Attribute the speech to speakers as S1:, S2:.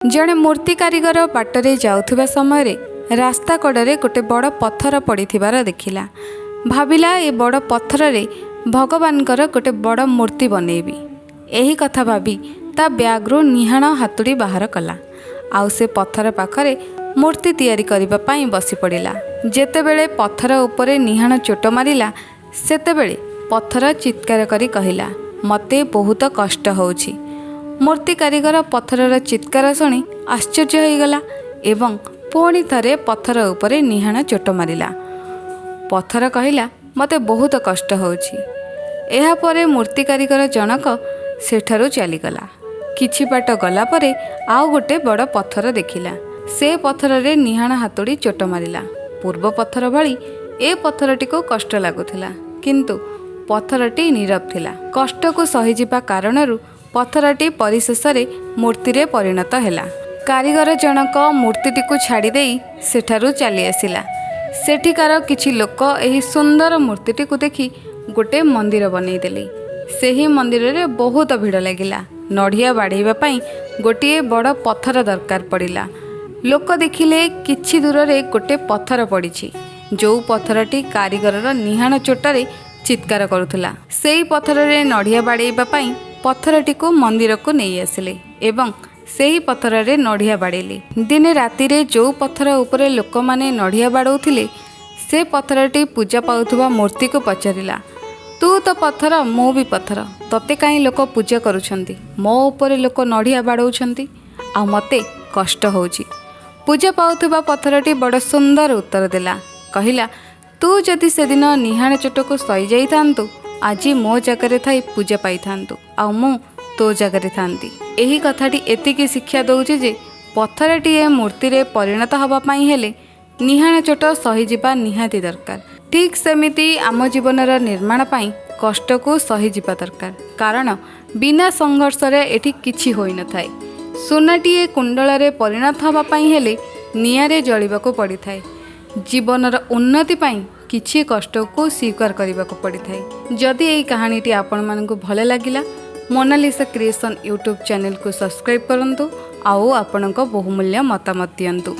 S1: जड़े मूर्ति कारीगर बाटरे जाउथुबा समय रास्ता कड़े गोटे बड़ पत्थर पड़िथिबार देखिला। भाविला ए बड़ पत्थर रे भगवानकर गोटे बड़ मूर्ति बनैबी। एही कथा भाबी ता ब्याग्रु निहाण हातुड़ी बाहर कला। आउ से पत्थर पाखरे मूर्ति तैयारी करिबा पई बसी पड़िला। जेतेबेले पत्थर उपरे निहाण चोट मारिला सेतेबेले पत्थर चित्कार करी कहिला, मते बहुत कष्ट होउछि। मूर्ति कारीगर पत्थरर चित्कार शुणी आश्चर्य हो गला एवं पुणी थरे पत्थर उपरे निहाण चोट मारिला। पत्थर कहिला, मते बहुत कष्ट होउछि। एहा परे मूर्ति कारीगर जनक सेठारु चलीगला। किछि बाट गला परे आउ गोटे बड़ पत्थर देखिला। से पत्थर रे निहाण हातुड़ी चोट मारिला। पूर्व पत्थर भली ए पत्थरटी को कष्ट लागुथिला, किंतु पत्थरटी नीरव थिला। कष्ट को सही जिबा कारणरु पत्थरटी परिशेष मूर्ति रे परिणत हैला। कारीगर जनक मूर्तिटी को छाड़ी देई सेठारु चली आसिला। सेठिकार किछि लोक एही सुंदर मूर्तिटी को देखि गोटे मंदिर बनैदेले। सेही मंदिर रे बहुत भीड़ लागिला। नढ़िया बाढ़ेबा पई गोटे बड़ पत्थर दरकार पड़िला। लोक देखिले किछि दूर रे गोटे पत्थर पड़िछि, जो पत्थरटी कारीगरर निहाण चोटारे चित्कार करुथुला। सेही पत्थर रे नढ़िया बाढ़ेबा पई पत्थरटी को मंदिर को नहीं आसिले एवं सेही पत्थर रे नढ़िया बाड़ेले। दिने राति रे जो पत्थर उपरे लोक माने नढ़िया बाड़ौथिले से पत्थरटी पूजा पाउथुबा मूर्ति को पचारिला, तू तो पत्थर मो भी पत्थर, तते काई लोक पूजा करुछंती? मो उपरे लोक नढ़िया बाड़ौछंती आ मते कष्ट होउछि। पूजा पाउथुबा पत्थरटी बड़ सुंदर उत्तर देला। कहिला, तू जदि से दिन निहाण चोट को सही जाइथांतु आजी मो जगह थाई पूजा पाई थांतु आ मु तो जगह थांती। एही कथाटी एतिकी शिक्षा दउछि जे पत्थरटी ए मूर्ति रे परिणत हबा पई हेले निहाण चोट सही जिबा निहाती दरकार। ठीक सेमिति आम जीवनर निर्माण पई कष्ट को सही जिबा दरकार, कारण बिना संघर्ष रे एठी किछि होई न थाए। सोनाटी ए कुंडल रे परिणत हबा पई हेले नियारे जळिबाको पड़िथाए। जीवनर उन्नति पई किछि कष्ट को स्वीकार करने को पड़ी था। जदि यही कहानीटी आपण मानकु भले लागिला, मोनालिसा क्रिएशन यूट्यूब चैनल को सब्सक्राइब करंतु आउ आपणको बहुमूल्य मतामत दियंतु।